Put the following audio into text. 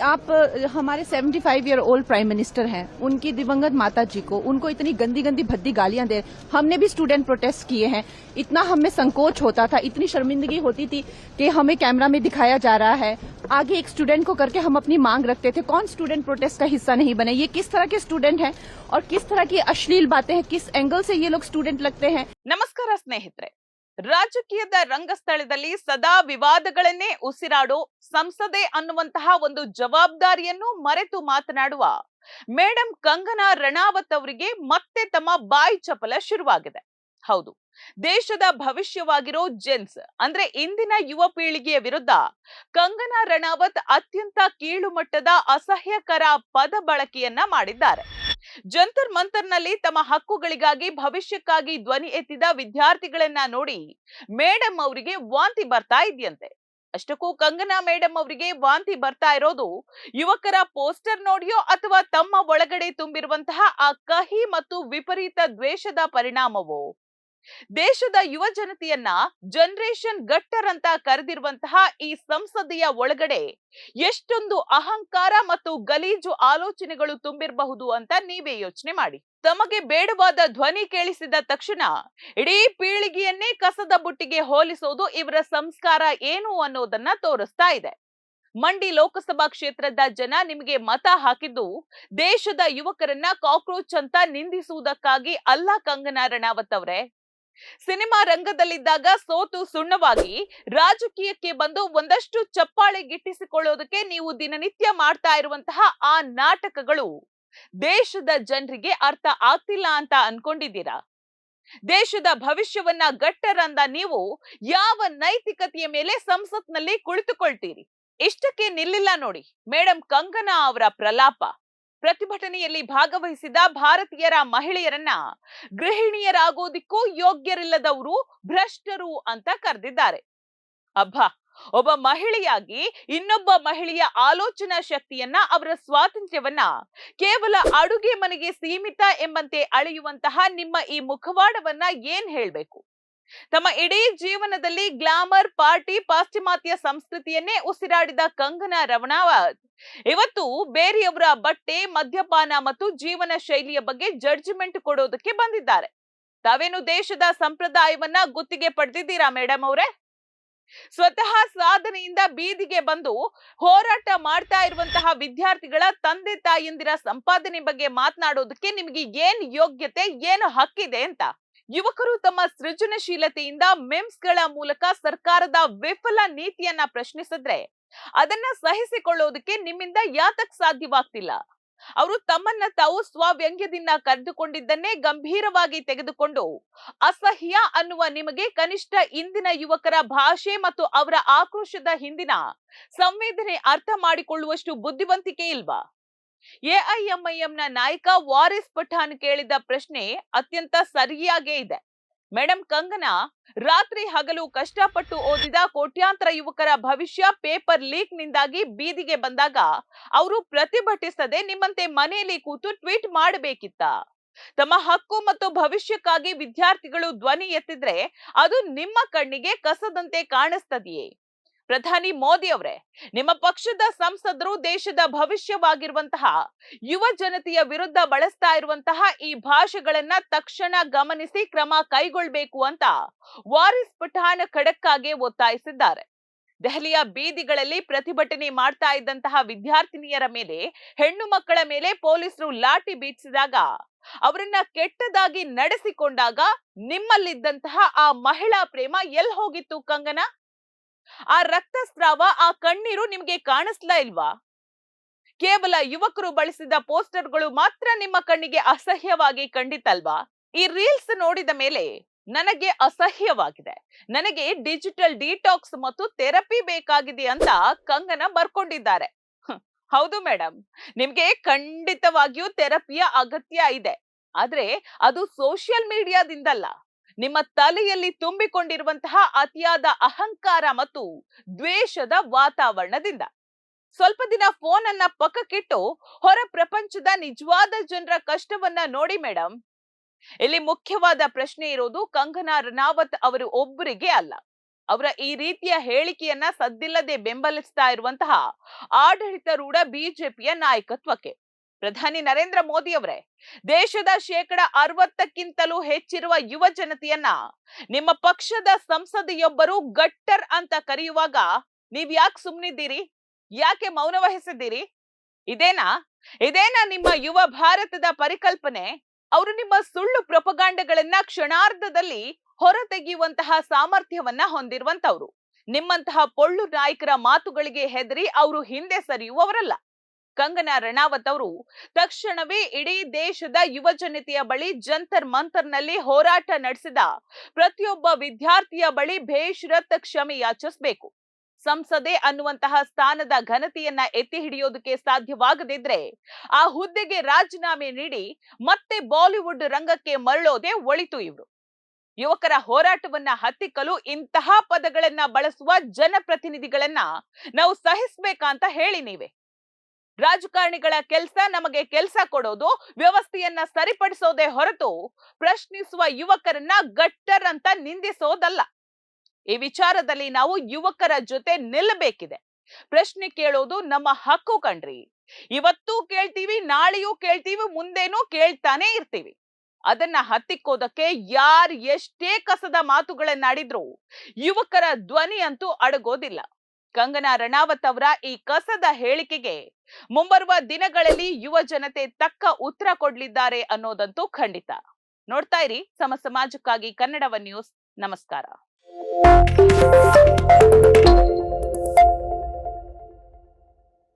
आप हमारे 75 year old prime minister हैं, उनकी दिवंगत माता जी को उनको इतनी गंदी गंदी भद्दी गालियां दे। हमने भी स्टूडेंट प्रोटेस्ट किए हैं, इतना हमें संकोच होता था, इतनी शर्मिंदगी होती थी कि हमें कैमरा में दिखाया जा रहा है, आगे एक स्टूडेंट को करके हम अपनी मांग रखते थे। कौन स्टूडेंट प्रोटेस्ट का हिस्सा नहीं बने? ये किस तरह के स्टूडेंट हैं और किस तरह की अश्लील बातें हैं, किस एंगल से ये लोग स्टूडेंट लगते हैं? ನಮಸ್ಕಾರ ಸ್ನೇಹಿತರೆ, ರಾಜಕೀಯದ ರಂಗಸ್ಥಳದಲ್ಲಿ ಸದಾ ವಿವಾದಗಳನ್ನೇ ಉಸಿರಾಡೋ ಸಂಸದೆ ಅನ್ನುವಂತಹ ಒಂದು ಜವಾಬ್ದಾರಿಯನ್ನು ಮರೆತು ಮಾತನಾಡುವ ಮೇಡಂ ಕಂಗನಾ ರಣಾವತ್ ಅವರಿಗೆ ಮತ್ತೆ ತಮ್ಮ ಬಾಯಿ ಚಪಲ ಶುರುವಾಗಿದೆ. ಹೌದು, ದೇಶದ ಭವಿಷ್ಯವಾಗಿರೋ ಜೆನ್ಸ್ ಅಂದ್ರೆ ಇಂದಿನ ಯುವ ಪೀಳಿಗೆಯ ವಿರುದ್ಧ ಕಂಗನಾ ರಣಾವತ್ ಅತ್ಯಂತ ಕೀಳು ಮಟ್ಟದ ಅಸಹ್ಯಕರ ಪದ ಬಳಕೆಯನ್ನ ಮಾಡಿದ್ದಾರೆ. ಜಂತರ್ ಮಂತರ್ನಲ್ಲಿ ತಮ್ಮ ಹಕ್ಕುಗಳಿಗಾಗಿ ಭವಿಷ್ಯಕ್ಕಾಗಿ ಧ್ವನಿ ಎತ್ತಿದ ವಿದ್ಯಾರ್ಥಿಗಳನ್ನ ನೋಡಿ ಮೇಡಂ ಅವರಿಗೆ ವಾಂತಿ ಬರ್ತಾ ಇದೆಯಂತೆ. ಅಷ್ಟಕ್ಕೂ ಕಂಗನಾ ಮೇಡಂ ಅವರಿಗೆ ವಾಂತಿ ಬರ್ತಾ ಇರೋದು ಯುವಕರ ಪೋಸ್ಟರ್ ನೋಡಿಯೋ ಅಥವಾ ತಮ್ಮ ಒಳಗಡೆ ತುಂಬಿರುವಂತಹ ಆ ಕಹಿ ಮತ್ತು ವಿಪರೀತ ದ್ವೇಷದ ಪರಿಣಾಮವೋ? ದೇಶದ ಯುವ ಜನತೆಯನ್ನ ಜನರೇಷನ್ ಗಟ್ಟರ್ ಅಂತ ಕರೆದಿರುವಂತಹ ಈ ಸಂಸದೆಯ ಒಳಗಡೆ ಎಷ್ಟೊಂದು ಅಹಂಕಾರ ಮತ್ತು ಗಲೀಜು ಆಲೋಚನೆಗಳು ತುಂಬಿರಬಹುದು ಅಂತ ನೀವೇ ಯೋಚನೆ ಮಾಡಿ. ತಮಗೆ ಬೇಡವಾದ ಧ್ವನಿ ಕೇಳಿಸಿದ ತಕ್ಷಣ ಇಡೀ ಪೀಳಿಗೆಯನ್ನೇ ಕಸದ ಬುಟ್ಟಿಗೆ ಹೋಲಿಸೋದು ಇವರ ಸಂಸ್ಕಾರ ಏನು ಅನ್ನೋದನ್ನ ತೋರಿಸ್ತಾ ಇದೆ. ಮಂಡಿ ಲೋಕಸಭಾ ಕ್ಷೇತ್ರದ ಜನ ನಿಮಗೆ ಮತ ಹಾಕಿದ್ದು ದೇಶದ ಯುವಕರನ್ನ ಕಾಕ್ರೋಚ್ ಅಂತ ನಿಂದಿಸುವುದಕ್ಕಾಗಿ ಅಲ್ಲ ಕಂಗನಾ ರಣಾವತ್ ಅವರೇ. ಸಿನಿಮಾ ರಂಗದಲ್ಲಿದ್ದಾಗ ಸೋತು ಸುಣ್ಣವಾಗಿ ರಾಜಕೀಯಕ್ಕೆ ಬಂದು ಒಂದಷ್ಟು ಚಪ್ಪಾಳೆ ಗಿಟ್ಟಿಸಿಕೊಳ್ಳೋದಕ್ಕೆ ನೀವು ದಿನನಿತ್ಯ ಮಾಡ್ತಾ ಇರುವಂತಹ ಆ ನಾಟಕಗಳು ದೇಶದ ಜನರಿಗೆ ಅರ್ಥ ಆಗ್ತಿಲ್ಲ ಅಂತ ಅನ್ಕೊಂಡಿದ್ದೀರಾ? ದೇಶದ ಭವಿಷ್ಯವನ್ನ ಗಟ್ಟರಂದ ನೀವು ಯಾವ ನೈತಿಕತೆಯ ಮೇಲೆ ಸಂಸತ್ನಲ್ಲಿ ಕುಳಿತುಕೊಳ್ತೀರಿ? ಇಷ್ಟಕ್ಕೆ ನಿಲ್ಲಿಲ್ಲ ನೋಡಿ ಮೇಡಂ ಕಂಗನಾ ಅವರ ಪ್ರಲಾಪ. ಪ್ರತಿಭಟನೆಯಲ್ಲಿ ಭಾಗವಹಿಸಿದ ಭಾರತೀಯರ ಮಹಿಳೆಯರನ್ನ ಗೃಹಿಣಿಯರಾಗೋದಿಕ್ಕೂ ಯೋಗ್ಯರಿಲ್ಲದವರು, ಭ್ರಷ್ಟರು ಅಂತ ಕರೆದಿದ್ದಾರೆ. ಅಬ್ಬಾ, ಒಬ್ಬ ಮಹಿಳೆಯಾಗಿ ಇನ್ನೊಬ್ಬ ಮಹಿಳೆಯ ಆಲೋಚನಾ ಶಕ್ತಿಯನ್ನ, ಅವರ ಸ್ವಾತಂತ್ರ್ಯವನ್ನ ಕೇವಲ ಅಡುಗೆ ಮನೆಗೆ ಸೀಮಿತ ಎಂಬಂತೆ ಅಳೆಯುವಂತಹ ನಿಮ್ಮ ಈ ಮುಖವಾಡವನ್ನ ಏನ್ ಹೇಳ್ಬೇಕು? ತಮ್ಮ ಇಡೀ ಜೀವನದಲ್ಲಿ ಗ್ಲಾಮರ್, ಪಾರ್ಟಿ, ಪಾಶ್ಚಿಮಾತ್ಯ ಸಂಸ್ಕೃತಿಯನ್ನೇ ಉಸಿರಾಡಿದ ಕಂಗನಾ ರಣಾವತ್ ಇವತ್ತು ಬೇರೆಯವರ ಬಟ್ಟೆ, ಮದ್ಯಪಾನ ಮತ್ತು ಜೀವನ ಶೈಲಿಯ ಬಗ್ಗೆ ಜಡ್ಜ್ಮೆಂಟ್ ಕೊಡೋದಕ್ಕೆ ಬಂದಿದ್ದಾರೆ. ತಾವೇನು ದೇಶದ ಸಂಪ್ರದಾಯವನ್ನ ಗುತ್ತಿಗೆ ಪಡೆದಿದ್ದೀರಾ ಮೇಡಂ ಅವರೇ? ಸ್ವತಃ ಸಾಧನೆಯಿಂದ ಬೀದಿಗೆ ಬಂದು ಹೋರಾಟ ಮಾಡ್ತಾ ಇರುವಂತಹ ವಿದ್ಯಾರ್ಥಿಗಳ ತಂದೆ ತಾಯಿಯಂದಿರ ಸಂಪಾದನೆ ಬಗ್ಗೆ ಮಾತನಾಡೋದಕ್ಕೆ ನಿಮಗೆ ಏನ್ ಯೋಗ್ಯತೆ, ಏನು ಹಕ್ಕಿದೆ ಅಂತ? ಯುವಕರು ತಮ್ಮ ಸೃಜನಶೀಲತೆಯಿಂದ ಮೆಮ್ಸ್ಗಳ ಮೂಲಕ ಸರ್ಕಾರದ ವಿಫಲ ನೀತಿಯನ್ನ ಪ್ರಶ್ನಿಸಿದ್ರೆ ಅದನ್ನ ಸಹಿಸಿಕೊಳ್ಳೋದಕ್ಕೆ ನಿಮ್ಮಿಂದ ಯಾತಕ್ ಸಾಧ್ಯವಾಗ್ತಿಲ್ಲ? ಅವರು ತಮ್ಮನ್ನ ತಾವು ಸ್ವವ್ಯಂಗ್ಯದಿಂದ ಕರೆದುಕೊಂಡಿದ್ದನ್ನೇ ಗಂಭೀರವಾಗಿ ತೆಗೆದುಕೊಂಡು ಅಸಹ್ಯ ಅನ್ನುವ ನಿಮಗೆ ಕನಿಷ್ಠ ಇಂದಿನ ಯುವಕರ ಭಾಷೆ ಮತ್ತು ಅವರ ಆಕ್ರೋಶದ ಹಿಂದಿನ ಸಂವೇದನೆ ಅರ್ಥ ಮಾಡಿಕೊಳ್ಳುವಷ್ಟು ಬುದ್ಧಿವಂತಿಕೆ ಇಲ್ವಾ? ಎಐಎಂಐಎಂನ ನಾಯಕ ವಾರಿಸ್ ಪಠಾಣ್ ಕೇಳಿದ ಪ್ರಶ್ನೆ ಅತ್ಯಂತ ಸರಿಯಾಗೇ ಇದೆ. ಮೇಡಂ ಕಂಗನಾ ರಾತ್ರಿ ಹಗಲು ಕಷ್ಟಪಟ್ಟು ಓದಿದ ಕೋಟ್ಯಾಂತರ ಯುವಕರ ಭವಿಷ್ಯ ಪೇಪರ್ ಲೀಕ್ ನಿಂದಾಗಿ ಬೀದಿಗೆ ಬಂದಾಗ ಅವರು ಪ್ರತಿಭಟಿಸದೆ ನಿಮ್ಮಂತೆ ಮನೆಯಲ್ಲಿ ಕೂತು ಟ್ವೀಟ್ ಮಾಡಬೇಕಿತ್ತ? ತಮ್ಮ ಹಕ್ಕು ಮತ್ತು ಭವಿಷ್ಯಕ್ಕಾಗಿ ವಿದ್ಯಾರ್ಥಿಗಳು ಧ್ವನಿ ಎತ್ತಿದ್ರೆ ಅದು ನಿಮ್ಮ ಕಣ್ಣಿಗೆ ಕಸದಂತೆ ಕಾಣಿಸ್ತದೆಯೇ? ಪ್ರಧಾನಿ ಮೋದಿ ಅವರೇ, ನಿಮ್ಮ ಪಕ್ಷದ ಸಂಸದರು ದೇಶದ ಭವಿಷ್ಯವಾಗಿರುವಂತಹ ಯುವ ಜನತೆಯ ವಿರುದ್ಧ ಬಳಸ್ತಾ ಇರುವಂತಹ ಈ ಭಾಷೆಗಳನ್ನ ತಕ್ಷಣ ಗಮನಿಸಿ ಕ್ರಮ ಕೈಗೊಳ್ಳಬೇಕು ಅಂತ ವಾರಿಸ್ ಪಠಾಣ್ ಖಡಕ್ ಆಗಿ ಒತ್ತಾಯಿಸಿದ್ದಾರೆ. ದೆಹಲಿಯ ಬೀದಿಗಳಲ್ಲಿ ಪ್ರತಿಭಟನೆ ಮಾಡ್ತಾ ಇದ್ದಂತಹ ವಿದ್ಯಾರ್ಥಿನಿಯರ ಮೇಲೆ, ಹೆಣ್ಣು ಮಕ್ಕಳ ಮೇಲೆ ಪೊಲೀಸರು ಲಾಠಿ ಬೀಸಿದಾಗ, ಅವರನ್ನ ಕೆಟ್ಟದಾಗಿ ನಡೆಸಿಕೊಂಡಾಗ ನಿಮ್ಮಲ್ಲಿದ್ದಂತಹ ಆ ಮಹಿಳಾ ಪ್ರೇಮ ಎಲ್ಲಿ ಹೋಗಿತ್ತು ಕಂಗನಾ? ಆ ರಕ್ತಸ್ರಾವ, ಆ ಕಣ್ಣೀರು ನಿಮ್ಗೆ ಕಾಣಿಸ್ಲಾ ಇಲ್ವಾ? ಕೇವಲ ಯುವಕರು ಬಳಸಿದ ಪೋಸ್ಟರ್ಗಳು ಮಾತ್ರ ನಿಮ್ಮ ಕಣ್ಣಿಗೆ ಅಸಹ್ಯವಾಗಿ ಕಂಡಿತಲ್ವಾ? ಈ ರೀಲ್ಸ್ ನೋಡಿದ ಮೇಲೆ ನನಗೆ ಅಸಹ್ಯವಾಗಿದೆ, ನನಗೆ ಡಿಜಿಟಲ್ ಡಿಟಾಕ್ಸ್ ಮತ್ತು ಥೆರಪಿ ಬೇಕಾಗಿದೆ ಅಂತ ಕಂಗನಾ ಬರ್ಕೊಂಡಿದ್ದಾರೆ. ಹೌದು ಮೇಡಂ, ನಿಮ್ಗೆ ಖಂಡಿತವಾಗಿಯೂ ಥೆರಪಿಯ ಅಗತ್ಯ ಇದೆ, ಆದ್ರೆ ಅದು ಸೋಷಿಯಲ್ ಮೀಡಿಯಾದಿಂದಲ್ಲ, ನಿಮ್ಮ ತಲೆಯಲ್ಲಿ ತುಂಬಿಕೊಂಡಿರುವಂತಹ ಅತಿಯಾದ ಅಹಂಕಾರ ಮತ್ತು ದ್ವೇಷದ ವಾತಾವರಣದಿಂದ. ಸ್ವಲ್ಪ ದಿನ ಫೋನ್ ಅನ್ನ ಪಕ್ಕಕ್ಕಿಟ್ಟು ಹೊರ ಪ್ರಪಂಚದ ನಿಜವಾದ ಜನರ ಕಷ್ಟವನ್ನ ನೋಡಿ ಮೇಡಂ. ಇಲ್ಲಿ ಮುಖ್ಯವಾದ ಪ್ರಶ್ನೆ ಇರೋದು ಕಂಗನಾ ರಣಾವತ್ ಅವರು ಒಬ್ಬರಿಗೆ ಅಲ್ಲ, ಅವರ ಈ ರೀತಿಯ ಹೇಳಿಕೆಯನ್ನ ಸದ್ದಿಲ್ಲದೆ ಬೆಂಬಲಿಸ್ತಾ ಇರುವಂತಹ ಆಡಳಿತಾರೂಢ ಬಿಜೆಪಿಯ ನಾಯಕತ್ವಕ್ಕೆ ಪ್ರಧಾನಿ ನರೇಂದ್ರ ಮೋದಿ ಅವರೇ, ದೇಶದ 60%ಕ್ಕಿಂತಲೂ ಹೆಚ್ಚಿರುವ ಯುವ ಜನತೆಯನ್ನ ನಿಮ್ಮ ಪಕ್ಷದ ಸಂಸದೆಯೊಬ್ಬರು ಗಟ್ಟರ್ ಅಂತ ಕರೆಯುವಾಗ ನೀವ್ ಯಾಕೆ ಸುಮ್ನಿದ್ದೀರಿ? ಯಾಕೆ ಮೌನ ವಹಿಸಿದ್ದೀರಿ? ಇದೇನಾ ಇದೇನಾ ನಿಮ್ಮ ಯುವ ಭಾರತದ ಪರಿಕಲ್ಪನೆ? ಅವರು ನಿಮ್ಮ ಸುಳ್ಳು ಪ್ರೊಪಗಾಂಡಗಳನ್ನ ಕ್ಷಣಾರ್ಧದಲ್ಲಿ ಹೊರತೆಗೆಯುವಂತಹ ಸಾಮರ್ಥ್ಯವನ್ನ ಹೊಂದಿರುವಂತವ್ರು. ನಿಮ್ಮಂತಹ ಪೊಳ್ಳು ನಾಯಕರ ಮಾತುಗಳಿಗೆ ಹೆದರಿ ಅವರು ಹಿಂದೆ ಸರಿಯುವವರಲ್ಲ. ಕಂಗನಾ ರನಾವತ್ ಅವರು ತಕ್ಷಣವೇ ಇಡೀ ದೇಶದ ಯುವ ಜನತೆಯ ಬಳಿ ಜಂತರ್ ಮಂತರ್ನಲ್ಲಿ ಹೋರಾಟ ನಡೆಸಿದ ಪ್ರತಿಯೊಬ್ಬ ವಿದ್ಯಾರ್ಥಿಯ ಬಳಿ ಬೇಷರತ್ ಕ್ಷಮೆ ಯಾಚಿಸಬೇಕು. ಸಂಸದೆ ಅನ್ನುವಂತಹ ಸ್ಥಾನದ ಘನತೆಯನ್ನ ಎತ್ತಿ ಹಿಡಿಯೋದಕ್ಕೆ ಸಾಧ್ಯವಾಗದಿದ್ರೆ ಆ ಹುದ್ದೆಗೆ ರಾಜೀನಾಮೆ ನೀಡಿ ಮತ್ತೆ ಬಾಲಿವುಡ್ ರಂಗಕ್ಕೆ ಮರಳೋದೇ ಒಳಿತು. ಇವರು ಯುವಕರ ಹೋರಾಟವನ್ನ ಹತ್ತಿಕ್ಕಲು ಇಂತಹ ಪದಗಳನ್ನ ಬಳಸುವ ಜನಪ್ರತಿನಿಧಿಗಳನ್ನ ನಾವು ಸಹಿಸ್ಬೇಕಂತ ಹೇಳಿ ನೀವೇ. ರಾಜಕಾರಣಿಗಳ ಕೆಲಸ ನಮಗೆ ಕೆಲಸ ಕೊಡೋದು, ವ್ಯವಸ್ಥೆಯನ್ನ ಸರಿಪಡಿಸೋದೇ ಹೊರತು ಪ್ರಶ್ನಿಸುವ ಯುವಕರನ್ನ ಗಟ್ಟರ್ ಅಂತ ನಿಂದಿಸೋದಲ್ಲ. ಈ ವಿಚಾರದಲ್ಲಿ ನಾವು ಯುವಕರ ಜೊತೆ ನಿಲ್ಲಬೇಕಿದೆ. ಪ್ರಶ್ನೆ ಕೇಳೋದು ನಮ್ಮ ಹಕ್ಕು ಕಣ್ರಿ. ಇವತ್ತೂ ಕೇಳ್ತೀವಿ, ನಾಳೆಯೂ ಕೇಳ್ತೀವಿ, ಮುಂದೇನೂ ಕೇಳ್ತಾನೆ ಇರ್ತೀವಿ. ಅದನ್ನ ಹತ್ತಿಕ್ಕೋದಕ್ಕೆ ಯಾರ್ ಎಷ್ಟೇ ಕಸದ ಮಾತುಗಳನ್ನಾಡಿದ್ರು ಯುವಕರ ಧ್ವನಿ ಅಂತೂ ಅಡಗೋದಿಲ್ಲ. ಕಂಗನಾ ರನಾವತ್ ಅವರ ಈ ಕಸದ ಹೇಳಿಕೆಗೆ ಮುಂಬರುವ ದಿನಗಳಲ್ಲಿ ಯುವ ಜನತೆ ತಕ್ಕ ಉತ್ತರ ಕೊಡ್ಲಿದ್ದಾರೆ ಅನ್ನೋದಂತೂ ಖಂಡಿತ. ನೋಡ್ತಾ ಇರಿ ಸಮ ಸಮಾಜಕ್ಕಾಗಿ ಕನ್ನಡವ ನ್ಯೂಸ್. ನಮಸ್ಕಾರ.